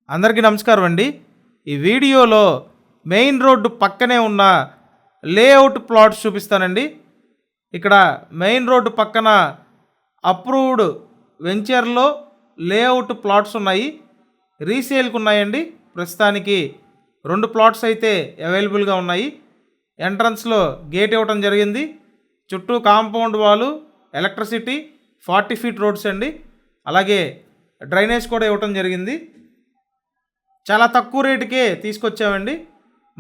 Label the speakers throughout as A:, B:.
A: అందరికీ నమస్కారం అండి. ఈ వీడియోలో మెయిన్ రోడ్డు పక్కనే ఉన్న లేఅవుట్ ప్లాట్స్ చూపిస్తానండి. ఇక్కడ మెయిన్ రోడ్డు పక్కన అప్రూవ్డ్ వెంచర్లో లేఅవుట్ ప్లాట్స్ ఉన్నాయి, రీసేల్కి ఉన్నాయండి. ప్రస్తుతానికి 2 ప్లాట్స్ అయితే అవైలబుల్గా ఉన్నాయి. ఎంట్రన్స్లో గేట్ ఇవ్వటం జరిగింది. చుట్టూ కాంపౌండ్ వాలు, ఎలక్ట్రిసిటీ, 40 ఫీట్ రోడ్స్ అండి. అలాగే డ్రైనేజ్ కూడా ఇవ్వటం జరిగింది. చాలా తక్కువ రేటుకే తీసుకొచ్చామండి.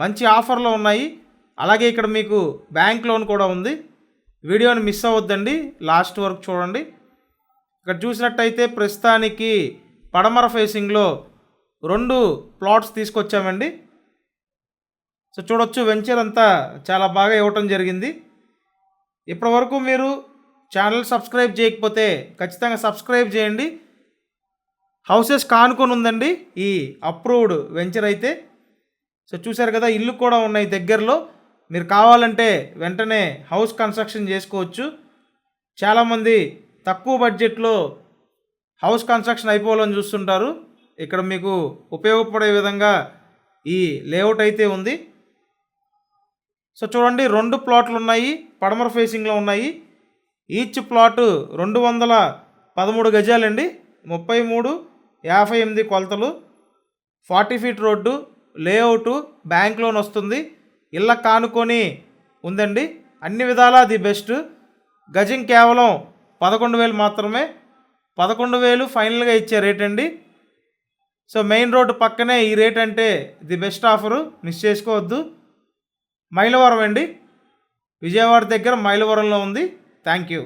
A: మంచి ఆఫర్లో ఉన్నాయి. అలాగే ఇక్కడ మీకు బ్యాంక్ లోన్ కూడా ఉంది. వీడియోని మిస్ అవ్వద్దండి, లాస్ట్ వరకు చూడండి. ఇక్కడ చూసినట్టయితే ప్రస్తుతానికి పడమర ఫేసింగ్లో 2 ప్లాట్స్ తీసుకొచ్చామండి. సో చూడొచ్చు, వెంచర్ అంతా చాలా బాగా ఇవ్వటం జరిగింది. ఇప్పటి వరకు మీరు ఛానల్ సబ్స్క్రైబ్ చేయకపోతే ఖచ్చితంగా సబ్స్క్రైబ్ చేయండి. హౌసెస్ కానుకొని ఉందండి ఈ అప్రూవ్డ్ వెంచర్ అయితే. సో చూశారు కదా, ఇల్లు కూడా ఉన్నాయి దగ్గరలో. మీరు కావాలంటే వెంటనే హౌస్ కన్స్ట్రక్షన్ చేసుకోవచ్చు. చాలామంది తక్కువ బడ్జెట్లో హౌస్ కన్స్ట్రక్షన్ అయిపోవాలని చూస్తుంటారు. ఇక్కడ మీకు ఉపయోగపడే విధంగా ఈ లేఅవుట్ అయితే ఉంది. సో చూడండి, 2 ప్లాట్లు ఉన్నాయి, పడమర ఫేసింగ్లో ఉన్నాయి. Each plot 213 గజాలండి. 33:58 కొలతలు, 40 ఫీట్ రోడ్డు, లేఅవుటు, బ్యాంక్ లోన్ వస్తుంది. ఇళ్ళ కానుకొని ఉందండి. అన్ని విధాలా ది బెస్ట్. గజం కేవలం 11,000 మాత్రమే. 11,000 ఫైనల్గా ఇచ్చే రేట్ అండి. సో మెయిన్ రోడ్డు పక్కనే ఈ రేట్ అంటే ది బెస్ట్ ఆఫరు, మిస్ చేసుకోవద్దు. మైలవరం అండి, విజయవాడ దగ్గర మైలవరంలో ఉంది. Thank you.